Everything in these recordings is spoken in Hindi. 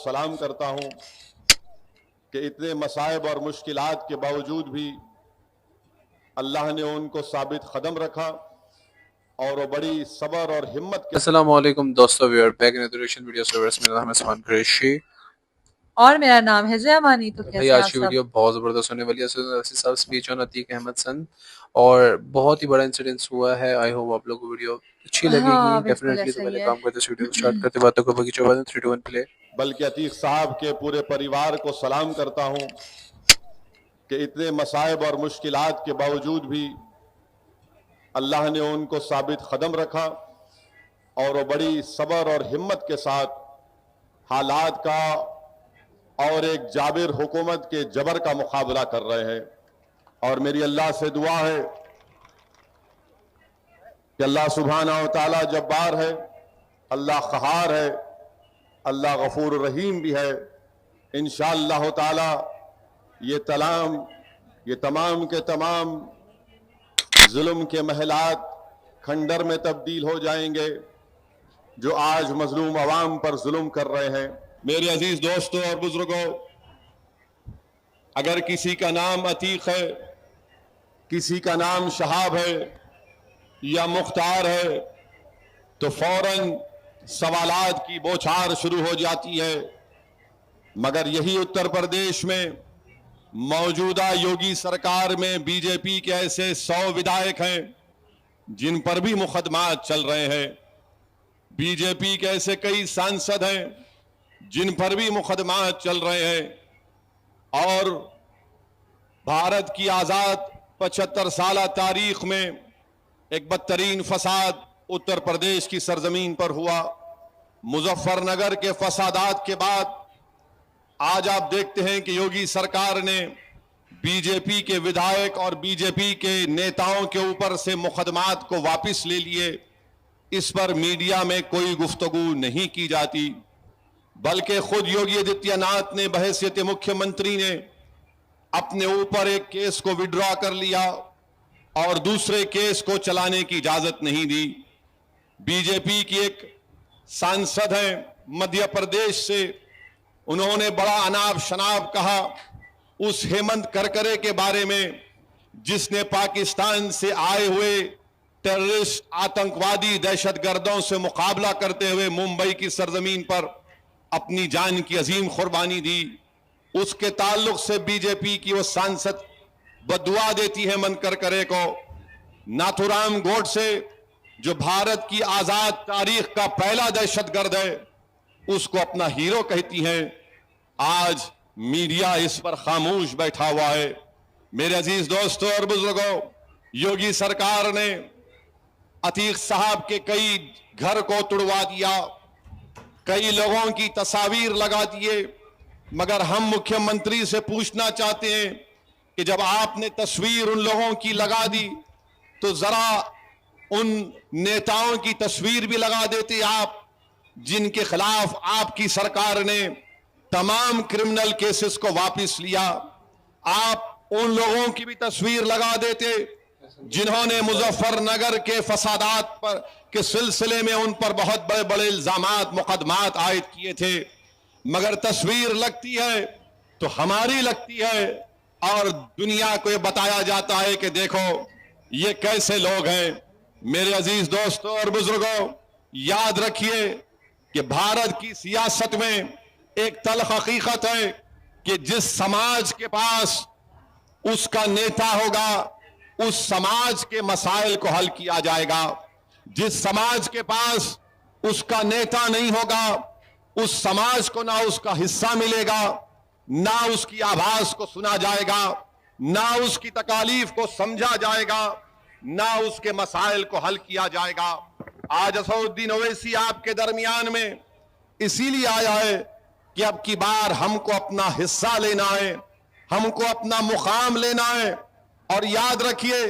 सलाम करता हूं कि इतने मसाइब और मुश्किलात के बावजूद भी अल्लाह ने उनको साबित कदम रखा और वो बड़ी सब्र और हिम्मत के। अस्सलाम वालेकुम दोस्तों, we are back in reaction video service. मेरा नाम है उस्मान कुरैशी और मेरा नाम है जयामानी। तो भाई, कैसे हैं आज आप की सब? वीडियो बहुत ज़बरदस्त होने वाली है। साहब स्पीच ऑन अतीक अहमद सन, और बहुत ही बड़ा इंसिडेंस हुआ है। आई होप आप लोगों को वीडियो अच्छी लगेगी हाँ, बिल्कुल डेफिनेटली। तो ऐसा ही पहले है। काम करते हैं, वीडियो स्टार्ट करते बातों को बगीचों बाद 3 2 1 प्ले। बल्कि अतीक साहब के पूरे परिवार को सलाम करता हूं कि इतने मसाइब और मुश्किलात के बावजूद भी अल्लाह ने उनको साबित कदम रखा और वो बड़ी सब्र और हिम्मत के साथ हालात का और एक जाबिर हुकूमत के जबर का मुकाबला कर रहे हैं। और मेरी अल्लाह से दुआ है कि अल्लाह सुब्हानहू व तआला जब्बार है, अल्लाह क़हार है, अल्लाह गफूर रहीम भी है। इंशाअल्लाह ताला ये तमाम के तमाम जुल्म के महलात खंडर में तब्दील हो जाएंगे जो आज मजलूम अवाम पर जुल्म कर रहे हैं। मेरे अजीज दोस्तों और बुजुर्गों, अगर किसी का नाम अतीक है, किसी का नाम शहाब है या मुख्तार है तो फौरन सवालात की बौछार शुरू हो जाती है। मगर यही उत्तर प्रदेश में मौजूदा योगी सरकार में बीजेपी के ऐसे 100 विधायक हैं जिन पर भी मुकदमात चल रहे हैं। बीजेपी के ऐसे कई सांसद हैं जिन पर भी मुकदमात चल रहे हैं। और भारत की आज़ाद 75 साल तारीख में एक बदतरीन फसाद उत्तर प्रदेश की सरजमीन पर हुआ। मुजफ्फरनगर के फसादात के बाद आज आप देखते हैं कि योगी सरकार ने बीजेपी के विधायक और बीजेपी के नेताओं के ऊपर से मुकदमात को वापस ले लिए। इस पर मीडिया में कोई गुफ्तगू नहीं की जाती, बल्कि खुद योगी आदित्यनाथ ने बहैसियत मुख्यमंत्री ने अपने ऊपर एक केस को विड्रॉ कर लिया और दूसरे केस को चलाने की इजाजत नहीं दी। बीजेपी की एक सांसद है मध्य प्रदेश से, उन्होंने बड़ा अनाप शनाप कहा उस हेमंत करकरे के बारे में जिसने पाकिस्तान से आए हुए टेररिस्ट आतंकवादी दहशतगर्दों से मुकाबला करते हुए मुंबई की सरजमीन पर अपनी जान की अजीम कुर्बानी दी। उसके ताल्लुक से बीजेपी की वो सांसद बदुआ देती है हेमंत करकरे को। नाथुराम गोडसे जो भारत की आजाद तारीख का पहला दहशतगर्द है, उसको अपना हीरो कहती हैं। आज मीडिया इस पर खामोश बैठा हुआ है। मेरे अजीज दोस्तों और बुजुर्गों, योगी सरकार ने अतीक साहब के कई घर को तुड़वा दिया, कई लोगों की तस्वीर लगा दिए। मगर हम मुख्यमंत्री से पूछना चाहते हैं कि जब आपने तस्वीर उन लोगों की लगा दी तो जरा उन नेताओं की तस्वीर भी लगा देते आप जिनके खिलाफ आपकी सरकार ने तमाम क्रिमिनल केसेस को वापस लिया। आप उन लोगों की भी तस्वीर लगा देते जिन्होंने मुजफ्फरनगर के फसादात पर के सिलसिले में उन पर बहुत बड़े बड़े इल्जामात मुकदमात आयद किए थे। मगर तस्वीर लगती है तो हमारी लगती है और दुनिया को ये बताया जाता है कि देखो ये कैसे लोग हैं। मेरे अजीज दोस्तों और बुजुर्गों, याद रखिए कि भारत की सियासत में एक तल्ख हकीकत है कि जिस समाज के पास उसका नेता होगा उस समाज के मसाइल को हल किया जाएगा। जिस समाज के पास उसका नेता नहीं होगा उस समाज को ना उसका हिस्सा मिलेगा, ना उसकी आवाज को सुना जाएगा, ना उसकी तकालीफ को समझा जाएगा, ना उसके मसाइल को हल किया जाएगा। आज असदुद्दीन ओवैसी आपके दरमियान में इसीलिए आया है कि अब की बार हमको अपना हिस्सा लेना है, हमको अपना मुकाम लेना है। और याद रखिए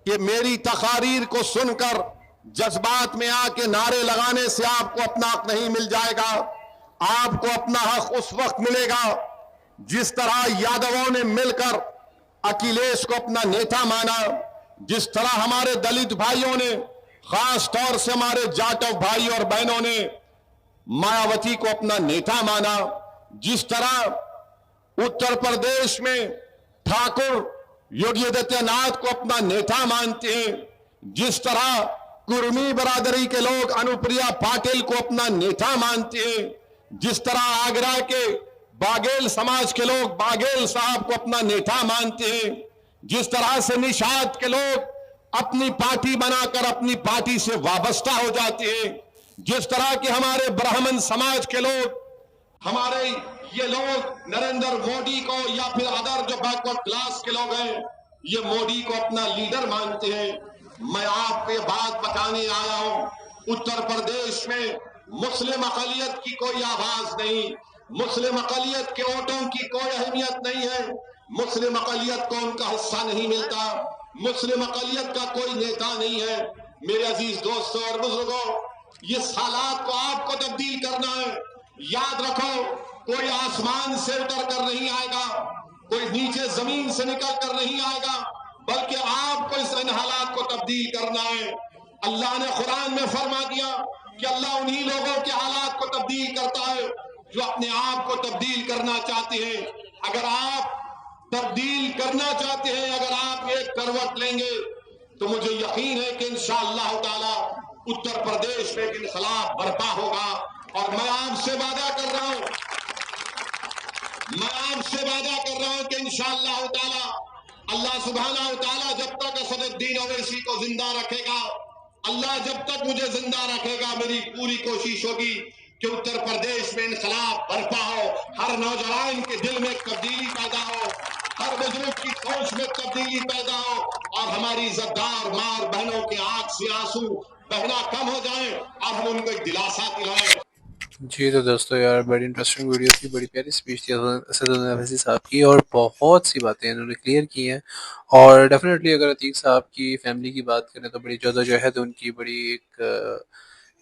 कि मेरी तकारीर को सुनकर जज्बात में आके नारे लगाने से आपको अपना हक नहीं मिल जाएगा। आपको अपना हक उस वक्त मिलेगा जिस तरह यादवों ने मिलकर अखिलेश को अपना नेता माना, जिस तरह हमारे दलित भाइयों ने, खास तौर से हमारे जाटव भाई और बहनों ने मायावती को अपना नेता माना, जिस तरह उत्तर प्रदेश में ठाकुर योगी आदित्यनाथ को अपना नेता मानते हैं, जिस तरह कुर्मी बरादरी के लोग अनुप्रिया पाटिल को अपना नेता मानते हैं, जिस तरह आगरा के बाघेल समाज के लोग बाघेल साहब को अपना नेता मानते हैं, जिस तरह से निषाद के लोग अपनी पार्टी बनाकर अपनी पार्टी से वाबस्ता हो जाते हैं, जिस तरह के हमारे ब्राह्मण समाज के लोग, हमारे ये लोग नरेंद्र मोदी को या फिर अदर जो बैकवर्ड क्लास के लोग हैं, ये मोदी को अपना लीडर मानते हैं। मैं आपको ये बात बताने आया हूं, उत्तर प्रदेश में मुस्लिम अकलियत की कोई आवाज नहीं, मुस्लिम अकलियत के वोटों की कोई अहमियत नहीं है, मुस्लिम अकलियत को उनका हिस्सा नहीं मिलता, मुस्लिम अकलियत का कोई नेता नहीं है। मेरे अजीज दोस्तों और बुजुर्गों, ये हालात को आपको तब्दील करना है। याद रखो, कोई आसमान से उतर कर नहीं आएगा, कोई नीचे जमीन से निकल कर नहीं आएगा, बल्कि आपको इन हालात को तब्दील करना है। अल्लाह ने कुरान में फरमा दिया कि अल्लाह उन्हीं लोगों के हालात को तब्दील करता है जो अपने आप को तब्दील करना चाहते हैं। अगर आप तब्दील करना चाहते हैं, अगर आप एक करवट लेंगे, तो मुझे यकीन है कि इंशाअल्लाह ताला उत्तर प्रदेश में एक इनकलाब बर्पा होगा। और मैं आपसे वादा कर रहा हूं, कि इंशाअल्लाह ताला अल्लाह सुब्हानहू व तआला जब तक असदुद्दीन ओवैसी को जिंदा रखेगा, अल्लाह जब तक मुझे जिंदा रखेगा, मेरी पूरी कोशिश होगी कि उत्तर प्रदेश में इनकलाब बर्पा हो, हर नौजवान के दिल में तब्दीली पैदा हो, हर बुजुर्ग की सोच में तब्दीली पैदा हो, और हमारी इज्जतदार मार बहनों के आंख से आंसू बहना कम हो जाए और हम उनको एक दिलासा दिलाएं। जी तो दोस्तों यार, बड़ी इंटरेस्टिंग वीडियो थी, बड़ी प्यारी स्पीच थी असदुद्दीन ओवैसी साहब की, और बहुत सी बातें इन्होंने क्लियर की हैं। और डेफिनेटली अगर अतीक साहब की फैमिली की बात करें तो बड़ी जद्दोजहद उनकी, बड़ी एक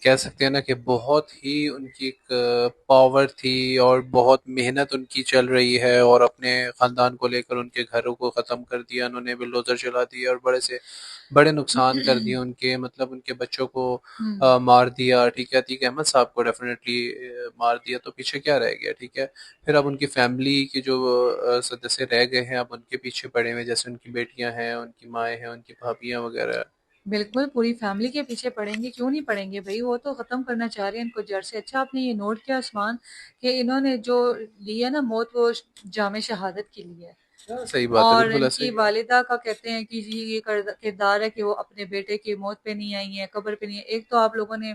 कह सकते हैं ना कि बहुत ही उनकी एक पावर थी और बहुत मेहनत उनकी चल रही है, और अपने ख़ानदान को लेकर उनके घरों को ख़त्म कर दिया उन्होंने, बुलडोज़र चला दिए और बड़े से बड़े नुकसान कर दिए उनके, मतलब उनके बच्चों को मार दिया। ठीक है, अतीक अहमद साहब को डेफिनेटली मार दिया, तो पीछे क्या रह गया? ठीक है, फिर अब उनकी फैमिली के जो सदस्य रह गए हैं, अब उनके पीछे पड़े हुए, जैसे उनकी बेटियां हैं, उनकी माएँ हैं, उनकी भाभियां वगैरह। बिल्कुल पूरी फैमिली के पीछे पड़ेंगे, क्यों नहीं पड़ेंगे भाई, वो तो ख़त्म करना चाह रहे हैं इनको जड़ से। अच्छा, आपने ये नोट किया उस्मान कि इन्होंने जो ली है ना मौत, वो जामे शहादत की ली है। सही बात है, और बिल्कुल ऐसे इनकी ही। वालिदा का कहते हैं कि जी ये किरदार है कि वो अपने बेटे की मौत पे नहीं आई है, कब्र पे नहीं है। एक तो आप लोगों ने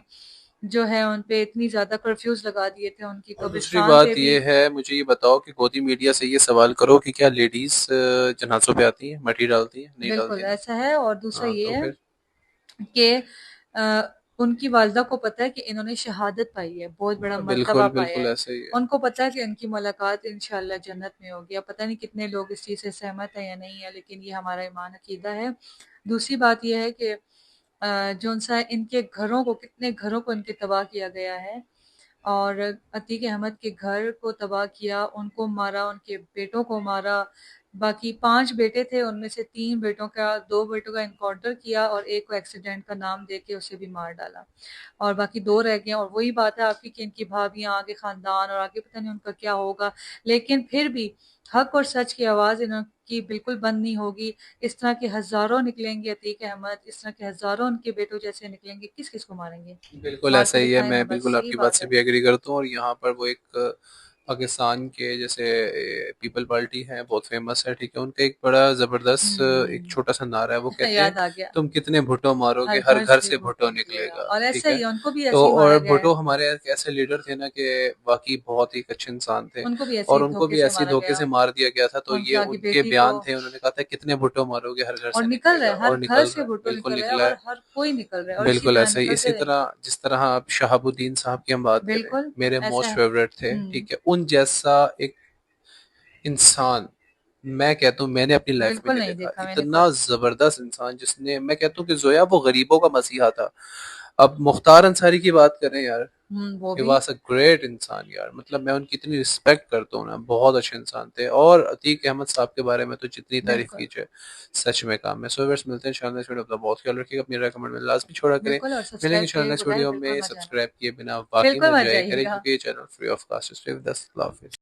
जो है उन पे इतनी ज्यादा कर्फ्यूज लगा दिए थे, उनकी और दूसरी कब्रिस्तान पे बात भी। ये है, मुझे ये बताओ कि गोदी मीडिया से ये सवाल करो कि क्या लेडीज जनाजों पे आती हैं, मट्टी डालती हैं? नहीं बिल्कुल डालती ना। ऐसा है। और दूसरा हाँ, ये तो है फिर कि उनकी वालिदा को पता है कि इन्होंने शहादत पाई है, बहुत बड़ा मर्तबा बिल्कुल पाया बिल्कुल है। ऐसे ही है। उनको पता है कि उनकी मुलाकात इंशाअल्लाह जन्नत में होगी। अब पता नहीं कितने लोग इस चीज़ से सहमत हैं या नहीं है, लेकिन ये हमारा ईमान अकीदा है। दूसरी बात यह है कि जो सा इनके घरों को, कितने घरों को इनके तबाह किया गया है, और अतीक अहमद के घर को तबाह किया, उनको मारा, उनके बेटों को मारा। बाकी 5 बेटे थे, उनमें से 3 बेटों का 2 बेटों का एनकाउंटर किया और एक को एक्सीडेंट का नाम देके उसे भी मार डाला, और बाकी 2 रह गए। और वही बात है आपकी कि इनकी भाभियां, आगे खानदान, और आगे पता नहीं उनका क्या होगा, लेकिन फिर भी हक और सच की आवाज़ इनकी बिल्कुल बंद नहीं होगी। इस तरह के हज़ारों निकलेंगे अतीक अहमद, इस तरह के हज़ारों उनके बेटों जैसे निकलेंगे, किस-किस को मारेंगे? बिल्कुल मार ऐसा के ही है, दिखाएँ ना मैं बस, बिल्कुल यही आपकी बात बात से है। भी एग्री करता हूँ। और यहाँ पर वो एक पाकिस्तान के जैसे पीपल पार्टी है, बहुत फेमस है, ठीक है, उनका एक बड़ा ज़बरदस्त एक हुँ। छोटा सा नारा है, वो कहते हैं याद आ गया। तुम कितने भुट्टो मारोगे, हर हर घर घर से से भुट्टो भुट्टो निकलेगा, निकलेगा। और ठीक ऐसा है, ही उनको भी तो ऐसे ही मारा और गया है। भुट्टो हमारे एक ऐसे लीडर थे ना कि वाकई बहुत ही अच्छे इंसान थे, उनको भी ऐसे और ही उनको धोखे भी से ऐसे मारा धोखे गया। से मार दिया गया था। तो उनकी ये आगे उनके बेटी को, बयान थे, उन्होंने कहा था कितने भुट्टो मारोगे, हर घर और से निकल रहा निकलेगा, है, हर और घर निकल से रहा है, भुट्टो बिल्कुल निकल रहा है, निकला है। और हर कोई निकल रहा है, और इसी बिल्कुल तरह ऐसे ही। निकलते इसी रहेंगे। तरह जिस तरह आप शहाबुद्दीन साहब की हम बात करें, बिल्कुल, मेरे ऐसा मोस्ट है। फेवरेट थे, ठीक है, उन जैसा एक इंसान मैं कहता हूँ मैंने अपनी लाइफ में बिल्कुल नहीं नहीं देखा। देखा मैंने इतना खुद। जबरदस्त इंसान, जिसने, मैं कहता हूँ कि जोया वो गरीबों का मसीहा था। अब मुख्तार अंसारी की बात करें यार, वो ही भी। वाज अ ग्रेट इंसान यार, मतलब मैं उनकी इतनी रिस्पेक्ट करता हूँ ना, बहुत अच्छे इंसान थे। और अतीक अहमद साहब के बारे में तो जितनी तारीफ बिल्कुल, की जाए सच में काम है। सो व्यूअर्स, मिलते हैं इंशाल्लाह नेक्स्ट वीडियो। अपना बहुत ख्याल रखिएगा, अपनी रेकमेंड में लाजमी छोड़ा करें। बिल्कुल, और मिलेंगे सब्सक्राइब इंशाल्लाह किए नेक्स्ट बगैर वीडियो बिल्कुल में। मत जाना। सब्सक्राइब किए बिना वाकई बिल्कुल मत मत जाया करें, जाइएगा। क्योंकि ये चैनल फ्री ऑफ कास्ट है। Stay with us. अल्लाह हाफिज़।